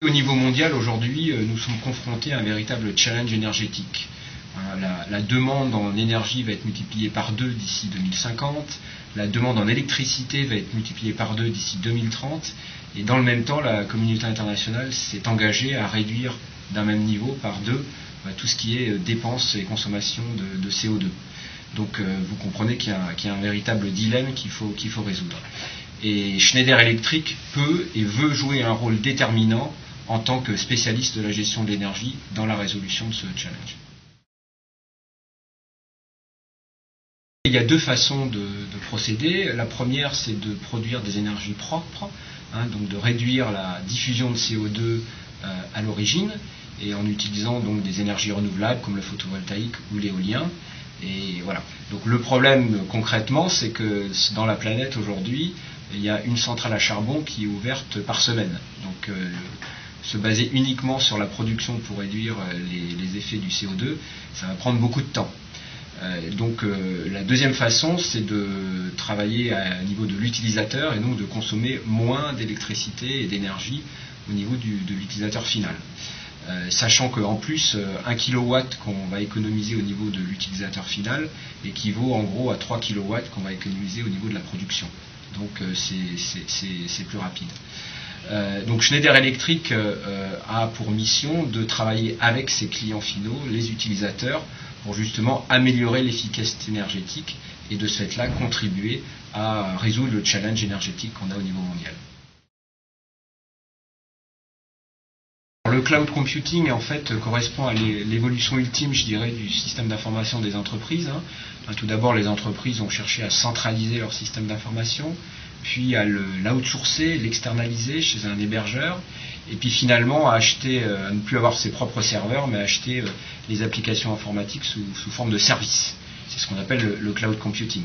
Au niveau mondial, aujourd'hui, nous sommes confrontés à un véritable challenge énergétique. La demande en énergie va être multipliée par 2 d'ici 2050, la demande en électricité va être multipliée par 2 d'ici 2030, et dans le même temps, la communauté internationale s'est engagée à réduire d'un même niveau par 2 tout ce qui est dépenses et consommation de CO2. Donc vous comprenez qu'il y a un véritable dilemme qu'il faut résoudre. Et Schneider Electric peut et veut jouer un rôle déterminant en tant que spécialiste de la gestion de l'énergie dans la résolution de ce challenge. Il y a 2 façons de procéder. La première, c'est de produire des énergies propres, donc de réduire la diffusion de CO2 à l'origine, et en utilisant donc des énergies renouvelables comme le photovoltaïque ou l'éolien. Et voilà. Donc le problème concrètement, c'est que dans la planète aujourd'hui, il y a une centrale à charbon qui est ouverte par semaine. Donc se baser uniquement sur la production pour réduire les effets du CO2, ça va prendre beaucoup de temps. Donc la deuxième façon, c'est de travailler à niveau de l'utilisateur et donc de consommer moins d'électricité et d'énergie au niveau de l'utilisateur final. Sachant qu'en plus, 1 kW qu'on va économiser au niveau de l'utilisateur final équivaut en gros à 3 kW qu'on va économiser au niveau de la production. Donc c'est plus rapide. Donc Schneider Electric a pour mission de travailler avec ses clients finaux, les utilisateurs, pour justement améliorer l'efficacité énergétique et de ce fait-là contribuer à résoudre le challenge énergétique qu'on a au niveau mondial. Le cloud computing en fait correspond à l'évolution ultime, je dirais, du système d'information des entreprises. Tout d'abord, les entreprises ont cherché à centraliser leur système d'information, puis à l'outsourcer, l'externaliser chez un hébergeur, et puis finalement à ne plus avoir ses propres serveurs, mais à acheter les applications informatiques sous forme de services. C'est ce qu'on appelle le cloud computing.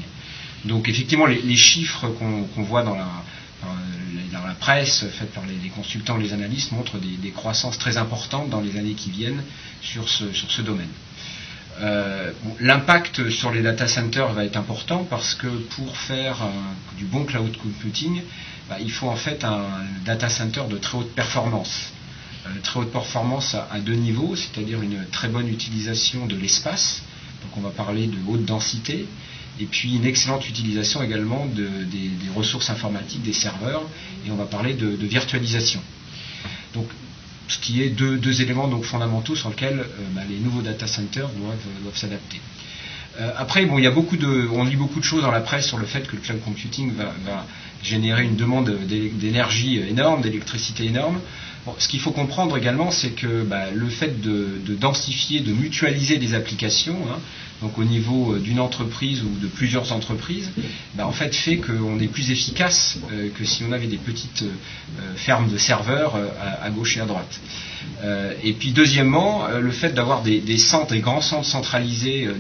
Donc effectivement, les chiffres qu'on voit dans la presse, faite par les consultants, les analystes, montrent des croissances très importantes dans les années qui viennent sur ce domaine. L'impact sur les data centers va être important parce que pour faire du bon cloud computing, il faut en fait un data center de très haute performance. Très haute performance à 2 niveaux, c'est-à-dire une très bonne utilisation de l'espace, donc on va parler de haute densité, et puis une excellente utilisation également des ressources informatiques, des serveurs, et on va parler de virtualisation. Donc ce qui est deux éléments donc fondamentaux sur lesquels les nouveaux data centers doivent s'adapter. Après, il y a on lit beaucoup de choses dans la presse sur le fait que le cloud computing va générer une demande d'énergie énorme, d'électricité énorme. Bon, ce qu'il faut comprendre également, c'est que le fait de densifier, de mutualiser des applications, donc au niveau d'une entreprise ou de plusieurs entreprises, en fait fait qu'on est plus efficace que si on avait des petites fermes de serveurs à gauche et à droite. Et puis deuxièmement, le fait d'avoir des grands centres centralisés où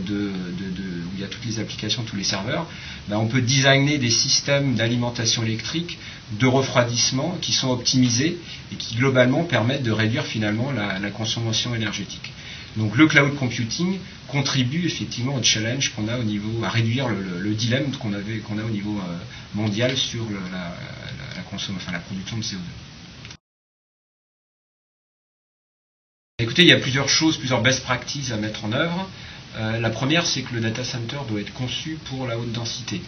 il y a toutes les applications, tous les serveurs, on peut designer des systèmes d'alimentation électrique, de refroidissement qui sont optimisés et qui globalement permettent de réduire finalement la consommation énergétique. Donc le cloud computing contribue effectivement au challenge qu'on a à réduire le dilemme qu'on a au niveau mondial sur la production de CO2. Écoutez, il y a plusieurs best practices à mettre en œuvre. La première, c'est que le data center doit être conçu pour la haute densité.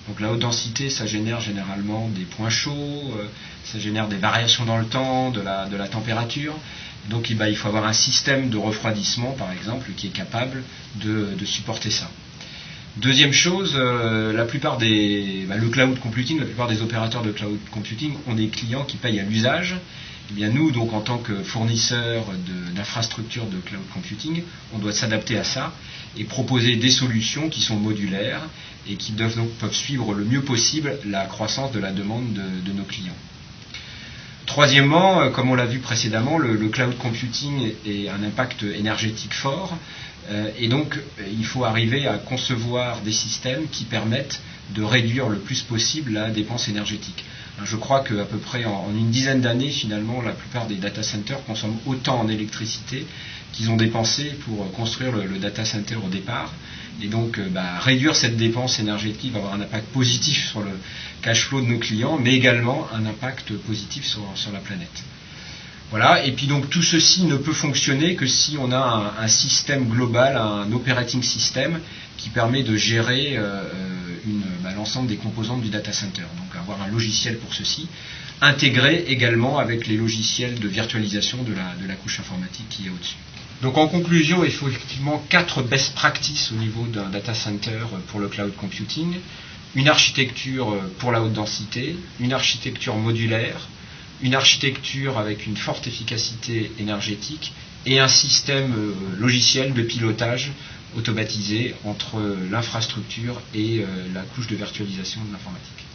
Donc la haute densité, ça génère généralement des points chauds, ça génère des variations dans le temps, de la température. Donc il faut avoir un système de refroidissement, par exemple, qui est capable de supporter ça. Deuxième chose, le cloud computing, la plupart des opérateurs de cloud computing ont des clients qui payent à l'usage. Eh bien nous, donc en tant que fournisseurs d'infrastructures de cloud computing, on doit s'adapter à ça et proposer des solutions qui sont modulaires et qui peuvent suivre le mieux possible la croissance de la demande de nos clients. Troisièmement, comme on l'a vu précédemment, le cloud computing a un impact énergétique fort et donc il faut arriver à concevoir des systèmes qui permettent de réduire le plus possible la dépense énergétique. Je crois qu'à peu près en une dizaine d'années, finalement, la plupart des data centers consomment autant en électricité qu'ils ont dépensé pour construire le data center au départ. Et donc, réduire cette dépense énergétique va avoir un impact positif sur le cash flow de nos clients, mais également un impact positif sur la planète. Voilà, et puis donc tout ceci ne peut fonctionner que si on a un système global, un operating system qui permet de gérer l'ensemble des composantes du data center. Donc avoir un logiciel pour ceci, intégré également avec les logiciels de virtualisation de la couche informatique qui est au-dessus. Donc en conclusion, il faut effectivement 4 best practices au niveau d'un data center pour le cloud computing. Une architecture pour la haute densité, une architecture modulaire, une architecture avec une forte efficacité énergétique et un système logiciel de pilotage automatisé entre l'infrastructure et la couche de virtualisation de l'informatique.